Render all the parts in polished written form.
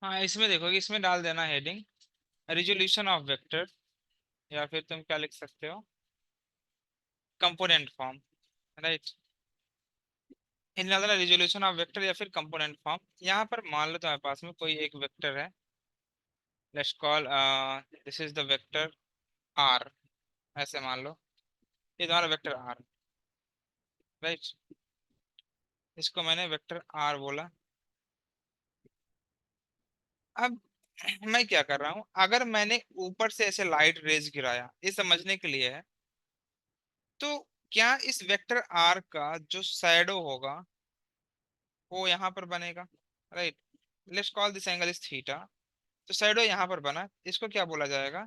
हाँ, इसमें देखो कि इसमें डाल देना हेडिंग रिजोल्यूशन ऑफ वेक्टर, या फिर तुम क्या लिख सकते हो, कंपोनेंट फॉर्म। राइट, इन डाल देना रिजोल्यूशन ऑफ वेक्टर या फिर कंपोनेंट फॉर्म। यहाँ पर मान लो तुम्हारे पास में कोई एक वेक्टर है, let's call this is the vector R, ऐसे मान लो ये तुम्हारा वेक्टर आर। राइट, इसको मैंने वेक्टर आर बोला। अब मैं क्या कर रहा हूं, अगर मैंने ऊपर से ऐसे लाइट रेज गिराया, ये समझने के लिए है, तो क्या इस वेक्टर आर का जो शैडो होगा वो यहाँ पर बनेगा। Right, let's call this angle is theta. तो शैडो यहाँ पर बना, इसको क्या बोला जाएगा,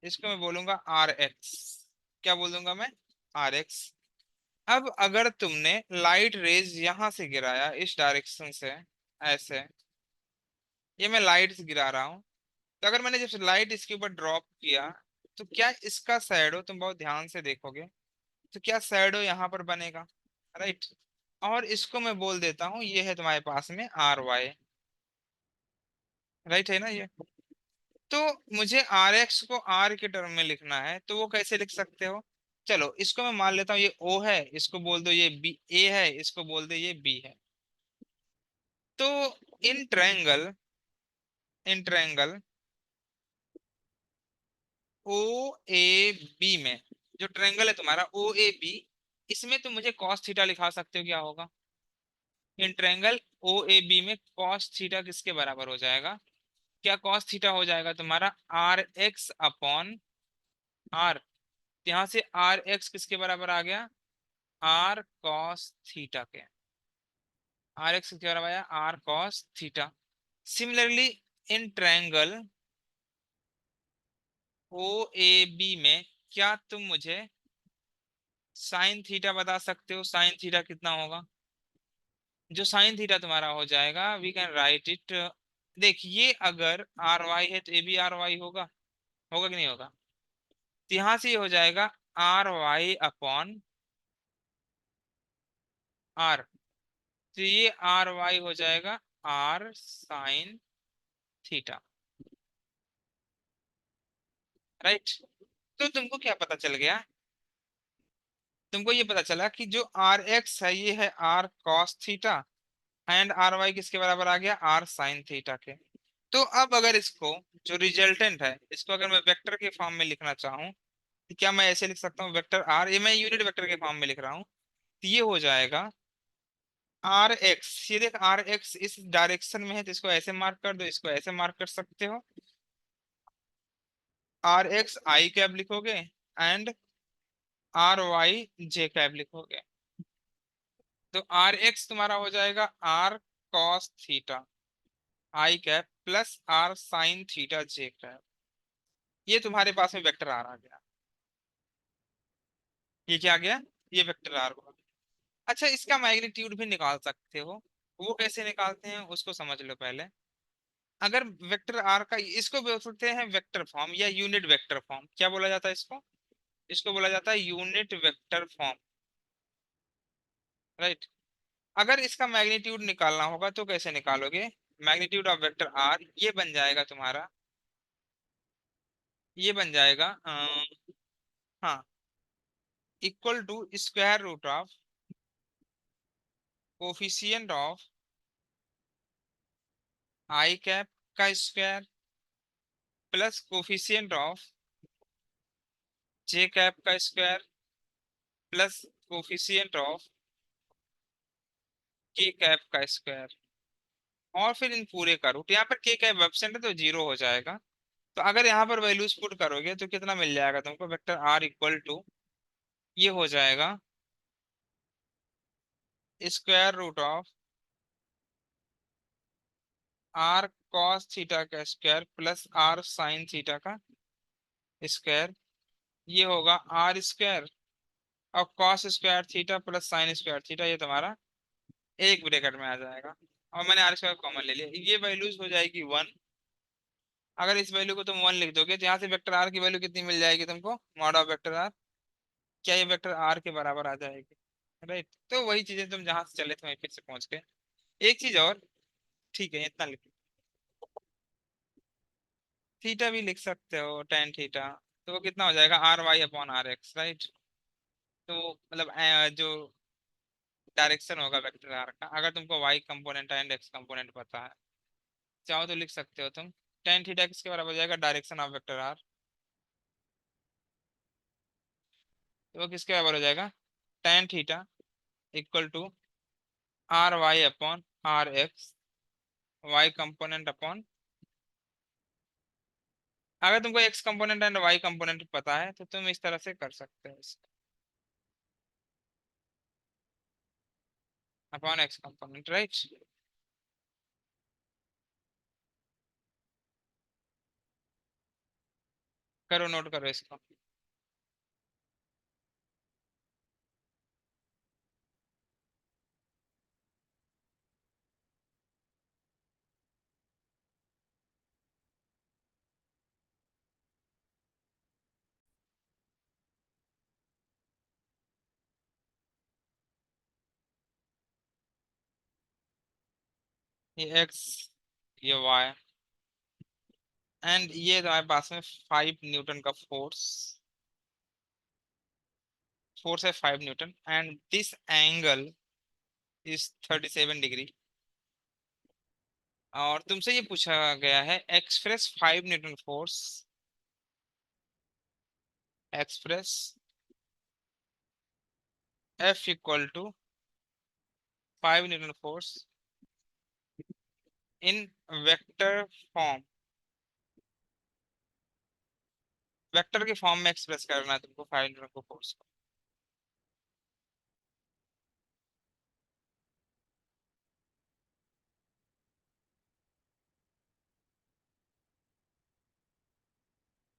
इसको मैं बोलूंगा आर एक्स। क्या बोल दूंगा मैं, आर एक्स। अब अगर तुमने लाइट रेज यहां से गिराया इस डायरेक्शन से, ऐसे, ये मैं लाइट से गिरा रहा हूँ, तो अगर मैंने जब लाइट इसके ऊपर ड्रॉप किया, तो क्या इसका शैडो, तुम बहुत ध्यान से देखोगे, तो क्या शैडो यहाँ पर बनेगा। राइट, और इसको मैं बोल देता हूँ ये है तुम्हारे पास में आर वाई। राइट है ना ये। तो मुझे आर एक्स को आर के टर्म में लिखना है, तो वो कैसे लिख सकते हो, चलो इसको मैं मान लेता हूँ ये ओ है, इसको बोल दो ये बी, ए है इसको बोल दो ये बी है। तो इन ट्रायंगल ओ ए बी में, जो ट्रायंगल है तुम्हारा ओ ए बी, इसमें तुम मुझे कॉस थीटा लिखा सकते हो, क्या होगा, in triangle O A B में कॉस थीटा किसके बराबर हो जाएगा, क्या कॉस थीटा हो जाएगा तुम्हारा आर एक्स अपॉन आर। यहाँ से आर एक्स किसके बराबर आ गया, आर कॉस थीटा के, आर एक्स किसके बराबर आया, R cos theta. Similarly in triangle O A B में क्या तुम मुझे साइन थीटा बता सकते हो, साइन थीटा कितना होगा, जो साइन थीटा तुम्हारा हो जाएगा वी कैन राइट इट। देखिए अगर आर वाई है तो ए भी आर वाई होगा, होगा कि नहीं होगा, तो यहां से ये हो जाएगा आर वाई अपॉन आर, तो ये आर वाई हो जाएगा आर साइन थीटा। राइट, तो तुमको क्या पता चल गया, तुमको ये पता चला कि जो आर एक्स है ये है R cos theta, and R Y किसके बराबर आ गया, आर साइन थीटा के। तो अब अगर इसको, जो रिजल्टेंट है, इसको अगर मैं वेक्टर के फॉर्म में लिखना चाहूँ, तो क्या मैं ऐसे लिख सकता हूँ, वेक्टर आर, ये मैं यूनिट वेक्टर के फॉर्म में लिख रहा हूँ, तो ये हो जाएगा आर एक्स। ये देख आर एक्स इस डायरेक्शन में है, तो इसको ऐसे मार्क कर दो, इसको ऐसे मार्क कर सकते हो, आर एक्स आई कैप लिखोगे, and R Y J cap लिखोगे। तो आर एक्स तुम्हारा हो जाएगा R cos theta I cap plus R sine theta J cap. ये तुम्हारे पास में वेक्टर आर आ गया। ये क्या आ गया, ये वेक्टर आर हुआ। अच्छा, इसका मैग्नीट्यूड भी निकाल सकते हो, वो कैसे निकालते हैं उसको समझ लो पहले। अगर वेक्टर आर का, इसको बोलते हैं वेक्टर फॉर्म या यूनिट वेक्टर फॉर्म, क्या बोला जाता है इसको, इसको बोला जाता है यूनिट वेक्टर फॉर्म। राइट, अगर इसका मैग्नीट्यूड निकालना होगा तो कैसे निकालोगे, मैग्नीट्यूड ऑफ वेक्टर आर ये बन जाएगा तुम्हारा, ये बन जाएगा हाँ, equal to square root of coefficient of I cap का square plus coefficient of J cap का square plus coefficient of K cap का स्क्वायर, और फिर इन पूरे का रूट। यहाँ पर के कैप एब्सेंट है तो जीरो हो जाएगा। तो अगर यहाँ पर वैल्यूज पुट करोगे तो कितना मिल जाएगा तुमको, वेक्टर आर इक्वल टू, ये हो जाएगा square root of R cos theta का square plus R sine theta का स्क्वायर। ये होगा आर स्क्वायर और cos square theta plus sine square theta, ये तुम्हारा एक ब्रैकेट में आ जाएगा। और मैंने आर स्क्वायर कॉमन ले लिया, ये वैल्यूज हो जाएगी वन। अगर इस वैल्यू को तुम वन लिख दोगे तो यहाँ से वेक्टर आर की वैल्यू कितनी मिल जाएगी तुमको, मॉड ऑफ वेक्टर आर, क्या ये वेक्टर आर के बराबर आ जाएगी। राइट, तो वही चीजें तुम जहां से चले थे वहीं फिर से पहुंच गए। एक चीज और, ठीक है इतना लिख, थीटा भी लिख सकते हो, टेन थीटा। तो वो कितना हो जाएगा, R Y upon R X, right. तो मतलब जो डायरेक्शन होगा वेक्टर आर का, अगर तुमको Y component and X component पता है, चाहो तो लिख सकते हो तुम, टेन थीटा किसके बराबर हो जाएगा, डायरेक्शन ऑफ वेक्टर आर। तो वो किसके बराबर हो जाएगा, tan theta equal to R Y upon R X, Y component upon, अगर तुमको X component and Y component पता है तो तुम इस तरह से कर सकते हो, अपॉन एक्स कंपोनेंट, राइट। करो, नोट करो इसको। ये एक्स, ये वाई, एंड ये तुम्हारे पास में 5 न्यूटन का फोर्स, फोर्स है 5 newton, and this angle is 37 degree. और तुमसे ये पूछा गया है express 5 newton force, express F equal to 5 newton force in vector form, vector के फॉर्म में एक्सप्रेस करना है तुमको 5 न्यूटन को फोर्स को।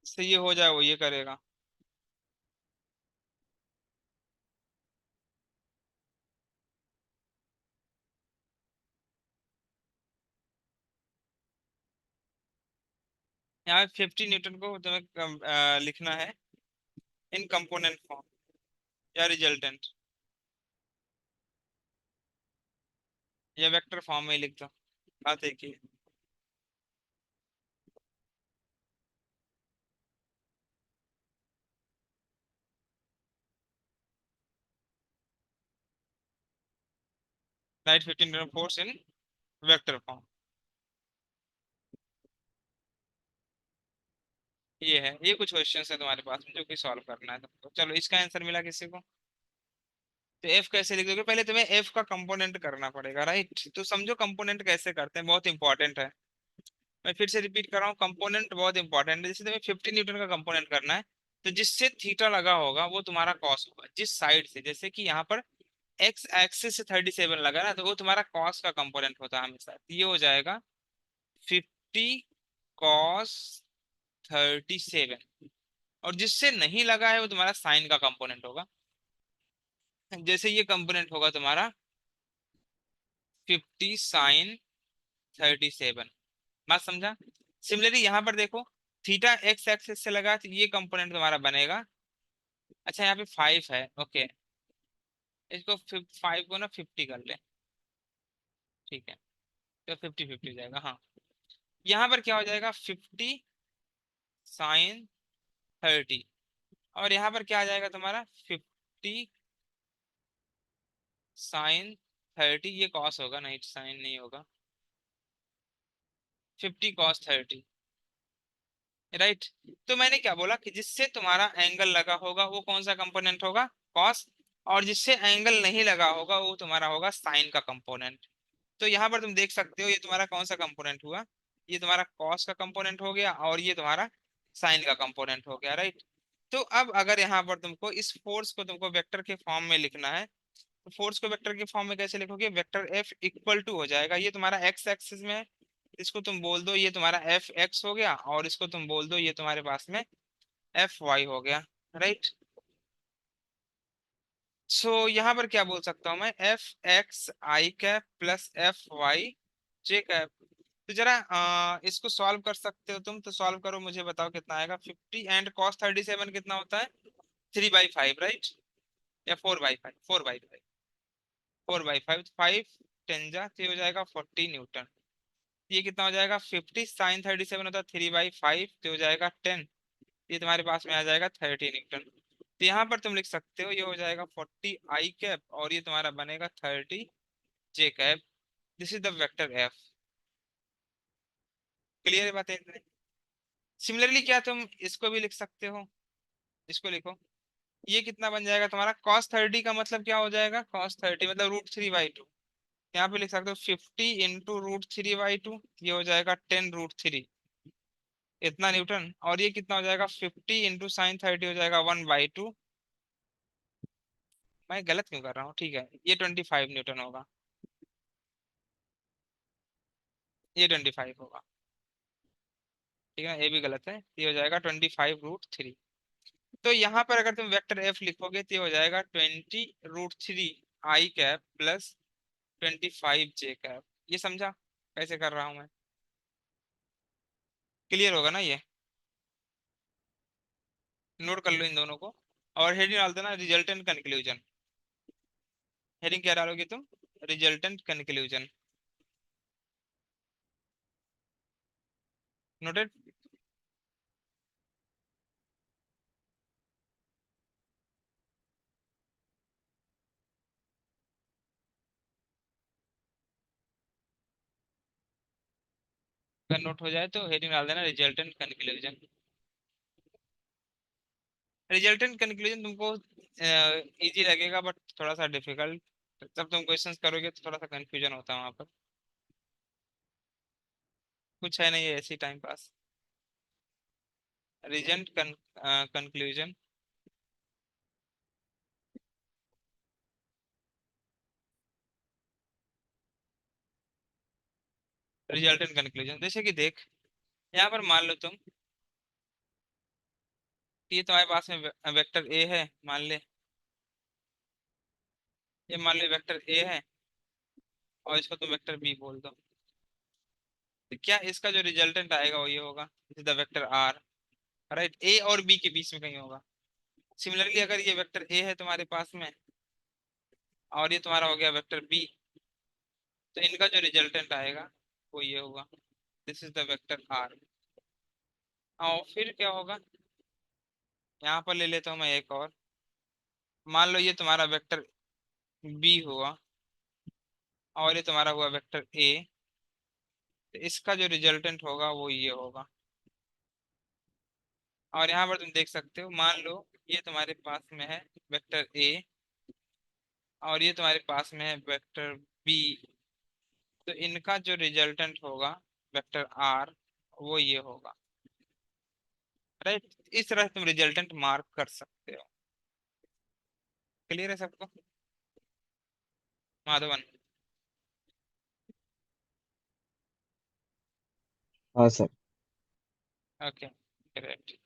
इससे ये हो जाए वो ये करेगा। यहाँ 50 न्यूटन को तुम्हें लिखना है इन कंपोनेंट फॉर्म या रिजल्टेंट, या वेक्टर फॉर्म में ही लिख दो, बात एक ही है। Right, 15 Newton force in vector form, ये है। ये कुछ क्वेश्चन है तुम्हारे पास में जो कि सॉल्व करना है तुमको। चलो इसका आंसर मिला किसी को, तो एफ कैसे लिख दोगे, पहले तुम्हें एफ का कंपोनेंट करना पड़ेगा, राइट। तो समझो कंपोनेंट कैसे करते हैं, बहुत इंपॉर्टेंट है। मैं फिर से रिपीट कर रहा हूँ, कंपोनेंट बहुत इंपॉर्टेंट है। जैसे तुम्हें 50 न्यूटन का कंपोनेंट करना है, तो जिससे थीटा लगा होगा वो तुम्हारा कॉस होगा, जिस साइड से, जैसे कि यहाँ पर एक्स एक्सिस से 37 लगा ना, तो वो तुम्हारा कॉस का कंपोनेंट होता है हमेशा। तो ये हो जाएगा 50 cos 37, और जिससे नहीं लगा है वो तुम्हारा साइन का कंपोनेंट होगा। जैसे ये कंपोनेंट होगा तुम्हारा 50 sin 37, बात समझा। सिमिलरली यहाँ पर देखो, थीटा एक्स एक्सिस से लगा तो ये कंपोनेंट तुम्हारा बनेगा। अच्छा यहाँ पे 5 है, ओके, इसको 5 को ना 50 कर ले, ठीक है। तो 50-50 हो जाएगा, हाँ। यहाँ पर क्या हो जाएगा, 50 sin 30, और यहाँ पर क्या आ जाएगा तुम्हारा 50 sin 30, ये कॉस होगा, नहीं साइन नहीं होगा, 50 cos 30, राइट। तो मैंने क्या बोला कि जिससे तुम्हारा एंगल लगा होगा वो कौन सा कंपोनेंट होगा, कॉस, और जिससे एंगल नहीं लगा होगा वो तुम्हारा होगा साइन का कंपोनेंट। तो यहाँ पर तुम देख सकते हो ये तुम्हारा कौन सा कंपोनेंट हुआ, ये तुम्हारा कॉस का कंपोनेंट हो गया और ये तुम्हारा साइन का कंपोनेंट हो गया, राइट। तो अब अगर यहाँ पर तुमको इस फोर्स को तुमको वेक्टर के फॉर्म में लिखना है, तो फोर्स को वेक्टर के फॉर्म में कैसे लिखोगे, वेक्टर एफ इक्वल टू हो जाएगा, ये तुम्हारा एक्स एक्सिस में है, इसको तुम बोल दो ये तुम्हारा एफ एक्स हो गया, और इसको तुम बोल दो ये तुम्हारे पास में एफ वाई हो गया, राइट। सो यहाँ पर क्या बोल सकता हूँ मैं, F x I cap plus F Y J cap. तो जरा इसको सॉल्व कर सकते हो तुम, तो सॉल्व करो, मुझे बताओ कितना आएगा। 50 एंड cos 37 कितना होता है, 3/5, राइट, या 4/5, 4/5, 4/5, 5 10 जा तो ये हो जाएगा 40 न्यूटन। ये कितना हो जाएगा 50 sin 37 होता है 3/5 तो हो जाएगा 10। ये तुम्हारे पास में आ जाएगा 30 न्यूटन। तो यहाँ पर तुम लिख सकते हो ये हो जाएगा 40 I कैप और ये तुम्हारा बनेगा 30 J cap. This is the vector F. Clear है बात है? सिमिलरली क्या तुम इसको भी लिख सकते हो। इसको लिखो। ये कितना बन जाएगा तुम्हारा cos 30 का मतलब क्या हो जाएगा cos 30 मतलब √3/2। यहाँ पे लिख सकते हो 50 × √3/2 ये हो जाएगा 10√3 इतना न्यूटन। और ये कितना हो जाएगा 50 × sin 30 हो जाएगा 1/2। मैं गलत क्यों कर रहा हूँ? ठीक है ये 25 न्यूटन होगा। ये 25 होगा। ठीक है ये भी गलत है। ये हो जाएगा 25 √3। तो यहाँ पर अगर तुम वेक्टर एफ लिखोगे तो ये हो जाएगा 20 √3 I cap plus 25 J cap. ये समझा कैसे कर रहा हूँ मैं? क्लियर होगा ना ये? नोट कर लो इन दोनों को। और हेडिंग डाल देना रिजल्टेंट कंक्लूजन। हेडिंग क्या डालोगे तुम? Resultant conclusion. नोटेड। अगर नोट हो जाए तो हेडिंग डाल देना रिजल्टेंट कंक्लूजन। रिजल्टेंट कंक्लूजन तुमको इजी लगेगा बट थोड़ा सा डिफिकल्ट। जब तुम क्वेश्चंस करोगे तो थोड़ा सा कंफ्यूजन होता है वहां पर। कुछ है नहीं ऐसी time pass. Result conclusion. Resultant conclusion जैसे कि देख यहाँ पर मान लो तुम कि ये तुम्हारे पास में वेक्टर ए है मान ले। ये मान लो वेक्टर ए है और इसको तुम वेक्टर बी बोल दो। तो क्या इसका जो रिजल्टेंट आएगा वो ये होगा द वेक्टर आर। राइट ए और बी के बीच में कहीं होगा। सिमिलरली अगर ये वेक्टर ए है तुम्हारे पास में और ये तुम्हारा हो गया वेक्टर बी तो इनका जो रिजल्टेंट आएगा वो ये होगा this is the vector R. और फिर क्या होगा? यहाँ पर ले लेता हूँ मैं एक और। मान लो ये तुम्हारा वेक्टर बी हुआ और ये तुम्हारा हुआ वेक्टर ए। तो इसका जो रिजल्टेंट होगा वो ये होगा। और यहाँ पर तुम देख सकते हो मान लो ये तुम्हारे पास में है वेक्टर ए और ये तुम्हारे पास में है वेक्टर बी। तो इनका जो रिजल्टेंट होगा वेक्टर आर वो ये होगा। राइट इस तरह तुम रिजल्टेंट मार्क कर सकते हो। क्लियर है सबको? माधवन। हाँ सर। Okay great.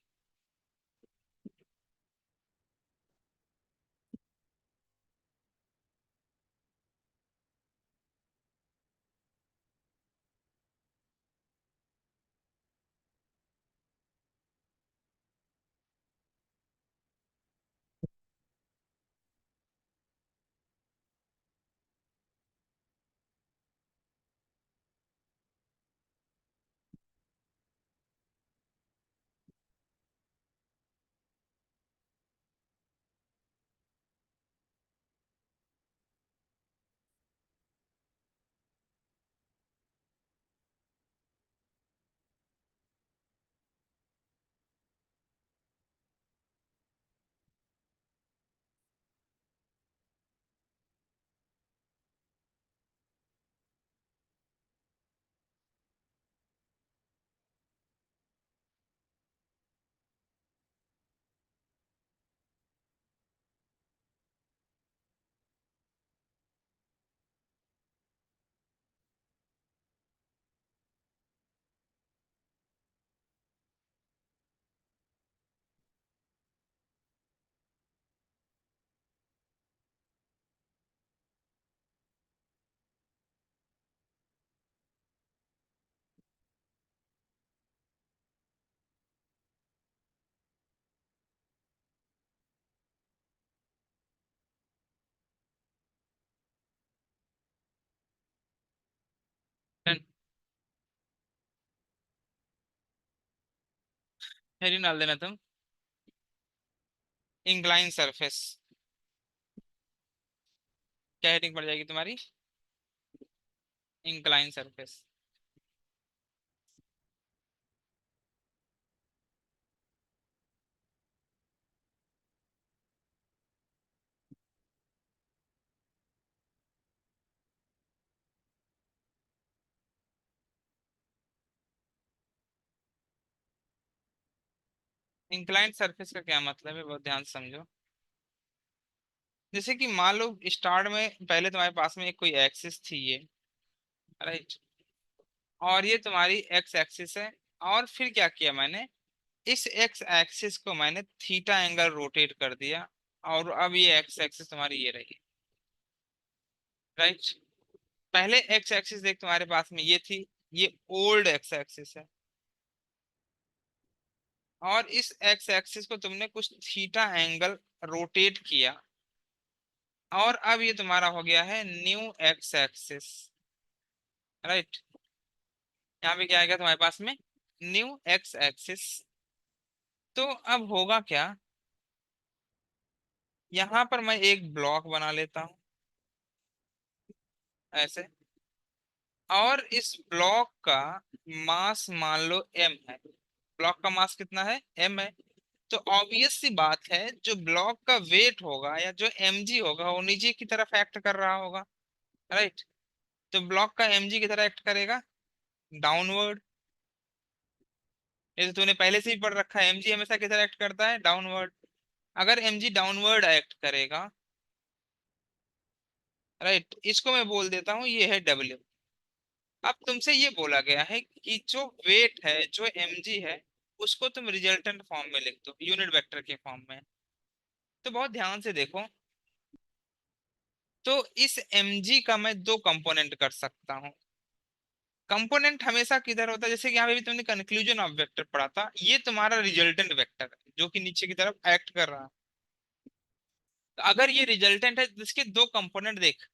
हेडिंग डाल देना तुम, इंक्लाइन सरफेस। क्या हेडिंग पड़ जाएगी तुम्हारी? Incline surface. इंक्लाइन सरफेस का क्या मतलब है, बहुत ध्यान से समझो। जैसे कि मान लो स्टार्ट में पहले तुम्हारे पास में एक कोई एक्सिस थी ये, राइट, और ये तुम्हारी एक्स एक्सिस है। और फिर क्या किया मैंने, इस एक्स एक्सिस को मैंने थीटा एंगल रोटेट कर दिया, और अब ये एक्स एक्सिस तुम्हारी ये रही, राइट। पहले एक्स एक्सिस देख तुम्हारे पास में ये थी, ये ओल्ड एक्स एक्सिस है, और इस एक्स एक्सिस को तुमने कुछ थीटा एंगल रोटेट किया, और अब ये तुम्हारा हो गया है न्यू एक्स एक्सिस, राइट। यहाँ पे क्या आएगा तुम्हारे पास में, न्यू एक्स एक्सिस। तो अब होगा क्या, यहाँ पर मैं एक ब्लॉक बना लेता हूँ ऐसे, और इस ब्लॉक का मास मान लो m है। ब्लॉक का मास कितना है, m है। तो ऑब्वियस सी बात है, जो ब्लॉक का वेट होगा या जो mg होगा वो नीचे की तरफ एक्ट कर रहा होगा, राइट। तो ब्लॉक का mg की तरह एक्ट करेगा, डाउनवर्ड। ये तो तूने पहले से ही पढ़ रखा है, mg हमेशा किधर एक्ट करता है, डाउनवर्ड। अगर mg डाउनवर्ड एक्ट करेगा, राइट, इसको मैं बोल देता हूँ ये है w। अब तुमसे ये बोला गया है कि जो वेट है, जो mg है, उसको तुम रिजल्टेंट फॉर्म में लिख दो, यूनिट वेक्टर के फॉर्म में। तो बहुत ध्यान से देखो, तो इस mg का मैं दो कंपोनेंट कर सकता हूँ। कंपोनेंट हमेशा किधर होता है, जैसे कि यहाँ पे भी तुमने कंक्लूजन ऑफ वेक्टर पढ़ा था, ये तुम्हारा रिजल्टेंट वेक्टर है जो कि नीचे की तरफ एक्ट कर रहा है। तो अगर ये रिजल्टेंट है तो इसके दो कंपोनेंट देख,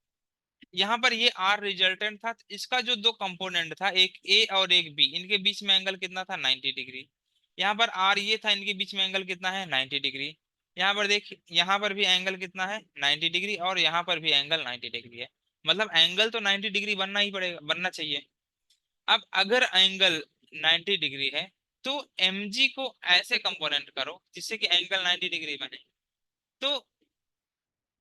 यहाँ पर ये आर रिजल्टेंट था, तो इसका जो दो कंपोनेंट था, एक ए और एक बी, इनके बीच में एंगल कितना था, 90 डिग्री। यहाँ पर आर ये था, इनके बीच में एंगल कितना है, 90 डिग्री। यहाँ पर देख, यहाँ पर भी एंगल कितना है, 90 डिग्री, और यहाँ पर भी एंगल 90 डिग्री है। मतलब एंगल तो 90 डिग्री बनना ही पड़ेगा, बनना चाहिए। अब अगर एंगल 90 डिग्री है, तो mg को ऐसे कंपोनेंट करो जिससे कि एंगल 90 डिग्री बने। तो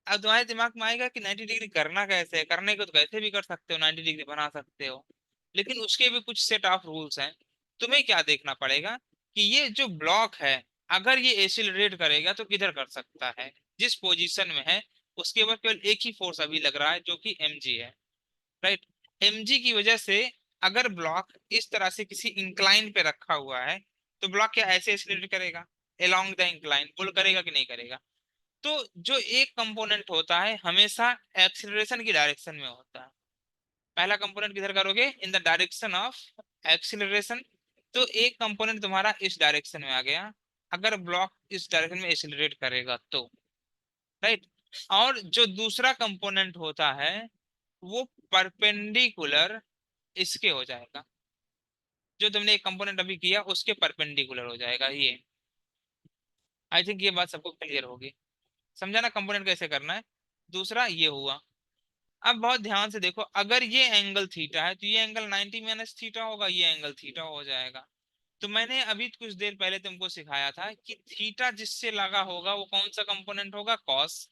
अब तुम्हारे दिमाग में आएगा कि 90 डिग्री करना कैसे है, करने को तो कैसे भी कर सकते हो, 90 डिग्री बना सकते हो, लेकिन उसके भी कुछ सेट ऑफ रूल्स हैं। तुम्हें क्या देखना पड़ेगा कि ये जो ब्लॉक है, अगर ये एसिलरेट करेगा तो किधर कर सकता है, जिस पोजीशन में है उसके ऊपर केवल एक ही फोर्स अभी लग रहा है जो कि mg है, राइट। mg की वजह से अगर ब्लॉक इस तरह से किसी इंक्लाइन पे रखा हुआ है, तो ब्लॉक क्या ऐसे एसिलरेट करेगा, अलोंग द इंक्लाइन, पुल करेगा कि नहीं करेगा। तो जो एक कंपोनेंट होता है हमेशा एक्सिलरेशन की डायरेक्शन में होता है। पहला कंपोनेंट किधर करोगे, in the direction of acceleration. तो एक कंपोनेंट तुम्हारा इस डायरेक्शन में आ गया, अगर ब्लॉक इस डायरेक्शन में एक्सिलरेट करेगा तो, राइट। और जो दूसरा कंपोनेंट होता है वो परपेंडिकुलर इसके हो जाएगा, जो तुमने एक कंपोनेंट अभी किया उसके परपेंडिकुलर हो जाएगा ये। आई थिंक ये बात सबको क्लियर होगी, समझा ना कंपोनेंट कैसे करना है। दूसरा ये हुआ। अब बहुत ध्यान से देखो, अगर ये एंगल थीटा है तो ये एंगल 90 माइनस थीटा होगा, ये एंगल थीटा हो जाएगा। तो मैंने अभी कुछ देर पहले तुमको सिखाया था कि थीटा जिससे लगा होगा वो कौन सा कंपोनेंट होगा, कॉस।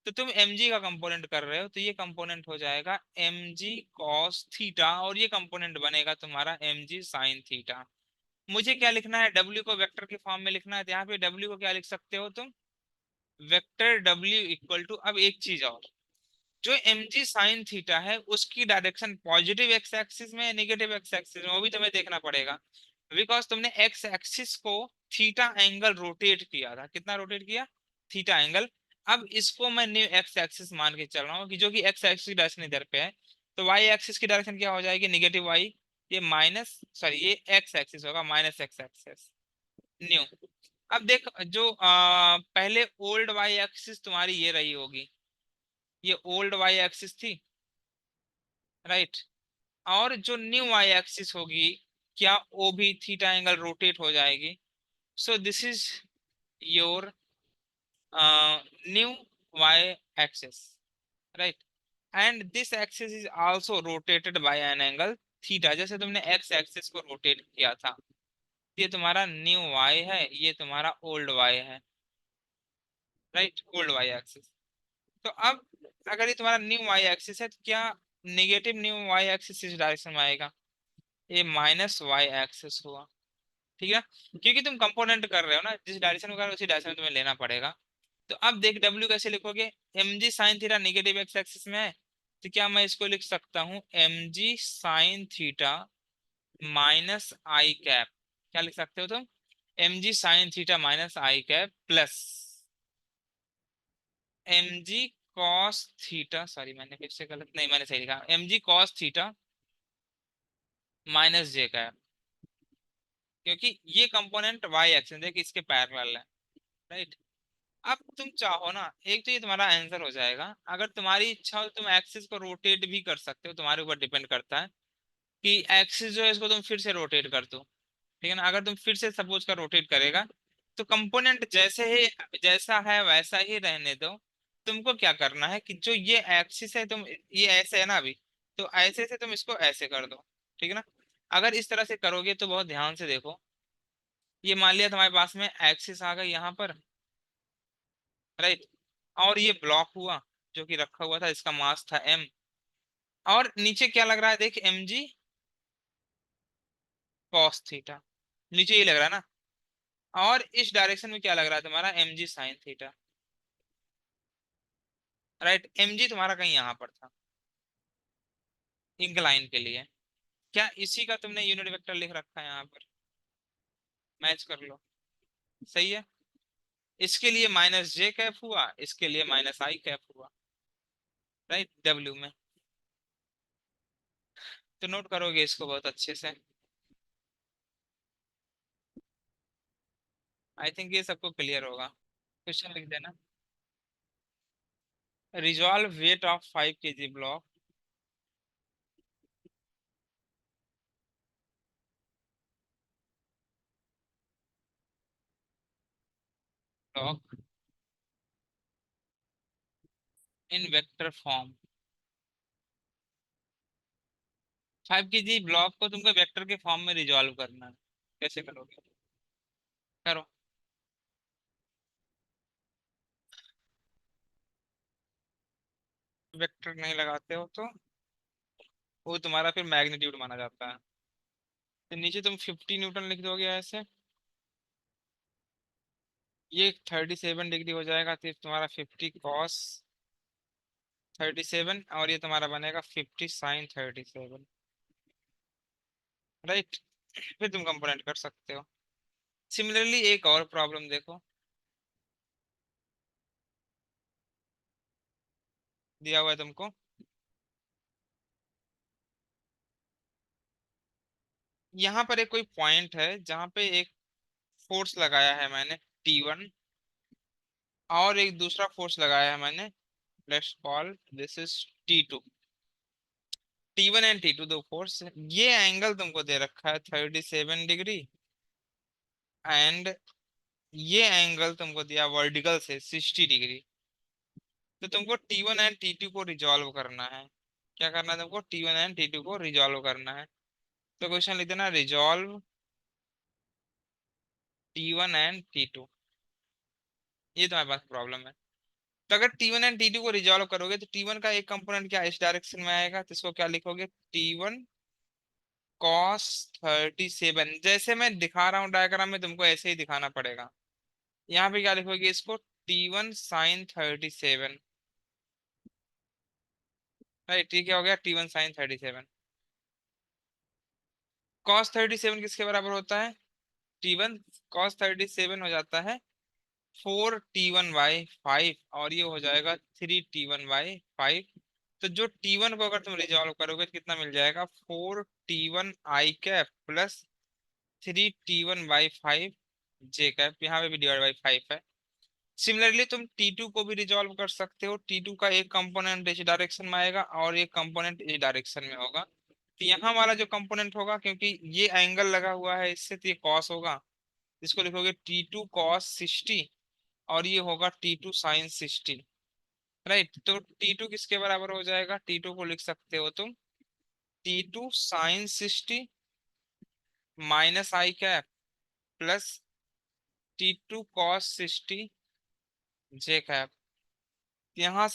तो तुम mg का कंपोनेंट कर रहे हो, तो ये कंपोनेंट हो जाएगा mg cos थीटा, और ये कंपोनेंट बनेगा तुम्हारा mg sin थीटा। मुझे क्या लिखना है, w को वेक्टर के फॉर्म में लिखना है, तो यहाँ पे w को क्या लिख सकते हो तुम, वेक्टर w इक्वल टू, अब एक चीज और, जो mg sin थीटा है उसकी डायरेक्शन पॉजिटिव एक्स एक्सिस में, नेगेटिव एक्स एक्सिस में, वो भी तुम्हें देखना पड़ेगा। बिकॉज तुमने एक्स एक्सिस को थीटा एंगल रोटेट किया था, कितना रोटेट किया, थीटा एंगल। अब इसको मैं न्यू एक्स एक्सिस मान के चल रहा हूँ कि जो कि एक्स एक्सिस की डायरेक्शन इधर पे है, तो वाई एक्सिस की डायरेक्शन क्या हो जाएगी, निगेटिव वाई। ये माइनस, सॉरी, ये एक्स एक्सिस होगा, माइनस एक्स एक्सिस, न्यू। अब देख, जो पहले ओल्ड वाई एक्सिस तुम्हारी ये रही होगी, ये ओल्ड वाई एक्सिस थी, राइट। और जो न्यू वाई एक्सिस होगी, क्या वो भी थीटा एंगल रोटेट हो जाएगी, so this is your new y axis, right? And this axis is also rotated by an angle theta, जैसे तुमने x axis को रोटेट किया था। ये तुम्हारा न्यू y है, ये तुम्हारा ओल्ड y है, राइट, ओल्ड y एक्सिस। तो अब अगर ये तुम्हारा न्यू y एक्सिस है तो क्या नेगेटिव न्यू y एक्सिस इस डायरेक्शन में आएगा? ये माइनस y एक्सिस हुआ, ठीक है, क्योंकि तुम कंपोनेंट कर रहे हो ना, जिस डायरेक्शन में कर रहे हो उसी डायरेक्शन में तुम्हें लेना पड़ेगा। तो अब देख W कैसे लिखोगे? M G sine theta negative X axis में है, तो क्या मैं इसको लिख सकता हूँ M G sine theta minus I cap? क्या लिख सकते हो तुम? M G sine theta minus I cap plus M G cos theta, sorry मैंने फिर से गलत, नहीं मैंने सही लिखा, M G cos theta minus J cap, क्योंकि ये कंपोनेंट वाई एक्सिस देखिए इसके पैरेलल है, राइट? अब तुम चाहो ना, एक तो ये तुम्हारा आंसर हो जाएगा, अगर तुम्हारी इच्छा हो तुम एक्सिस को रोटेट भी कर सकते हो, तुम्हारे ऊपर डिपेंड करता है कि एक्सिस जो है इसको तुम फिर से रोटेट कर दो, ठीक है ना? अगर तुम फिर से सपोज का रोटेट करेगा तो कंपोनेंट जैसे ही जैसा है वैसा ही रहने दो। तुमको क्या करना है कि जो ये एक्सिस है, तुम ये ऐसे है ना अभी, तो ऐसे से तुम इसको ऐसे कर दो, ठीक है ना? अगर इस तरह से करोगे तो बहुत ध्यान से देखो, ये मान लिया तुम्हारे पास में एक्सिस आ गई यहाँ पर, राइट, और ये ब्लॉक हुआ जो कि रखा हुआ था, इसका मास था m, और नीचे क्या लग रहा है देख, एम जी कॉस थीटा, नीचे ये लग रहा है ना, और इस डायरेक्शन में क्या लग रहा है तुम्हारा, M G sine theta, right? M G तुम्हारा कहीं यहाँ पर था इंक्लाइन के लिए। क्या इसी का तुमने यूनिट वेक्टर लिख रखा है यहाँ पर? मैच कर लो, सही है। इसके लिए माइनस जे कैप हुआ, इसके लिए माइनस आई कैप हुआ, राइट, डब्ल्यू में। तो नोट करोगे इसको बहुत अच्छे से, आई थिंक ये सबको क्लियर होगा। क्वेश्चन लिख देना। Resolve weight of 5 kg block, block in vector form. 5 kg block को तुमको वेक्टर के फॉर्म में रिजॉल्व करना है, कैसे करोगे? करो। वेक्टर नहीं लगाते हो तो वो तुम्हारा फिर मैग्नीट्यूड माना जाता है। तो नीचे तुम 50 न्यूटन लिख दोगे ऐसे, ये 37 डिग्री हो जाएगा, तो तुम्हारा 50 cos 37, और ये तुम्हारा बनेगा 50 sin 37, राइट? फिर तुम कंपोनेंट कर सकते हो। सिमिलरली एक और प्रॉब्लम देखो, दिया हुआ है तुमको, यहाँ पर एक कोई पॉइंट है जहाँ पे एक फोर्स लगाया है मैंने T1, और एक दूसरा फोर्स लगाया है मैंने, let's call this is T2। T1 and T2 दो फोर्स, ये एंगल तुमको दे रखा है 37 डिग्री, एंड ये एंगल तुमको दिया वर्टिकल से 60 डिग्री। तो तुमको T1 एंड T2 को रिजॉल्व करना है। क्या करना है तुमको? T1 एंड T2 को रिजॉल्व करना है। तो क्वेश्चन लिख देना, रिजॉल्व T1 एंड T2। ये तुम्हारे पास प्रॉब्लम है। तो अगर T1 एंड T2 को रिजॉल्व करोगे तो T1 का एक कंपोनेंट क्या इस डायरेक्शन में आएगा, तो इसको क्या लिखोगे? T1 cos 37, जैसे मैं दिखा रहा हूँ डायग्राम में, तुमको ऐसे ही दिखाना पड़ेगा। यहाँ पे क्या लिखोगे इसको? T1 sin 37, right? ठीक है, हो गया T1 sin 37। cos 37 किसके बराबर होता है? T1 cos 37 हो जाता है 4T1/5, और ये हो जाएगा 3T1/5। तो जो T1 को अगर तुम रिजॉल्व करोगे तो कितना मिल जाएगा? 4T1 I cap plus 3T1/5 J cap, यहाँ पे भी डिवाइड बाई 5 है। सिमिलरली तुम T2 को भी रिजॉल्व कर सकते हो। T2 का एक कंपोनेंट इस डायरेक्शन में आएगा और एक कंपोनेंट इस डायरेक्शन में होगा। तो यहाँ वाला जो कंपोनेंट होगा, क्योंकि ये एंगल लगा हुआ है इससे, तो ये कॉस होगा, इसको लिखोगे T2 cos 60 और ये होगा T2 sin 60। राइट, तो T2 किसके बराबर हो जाएगा? T2 को लिख सकते हो तुम T2 sin 60 minus I cap plus T2 cos 60 J cap. यहाँ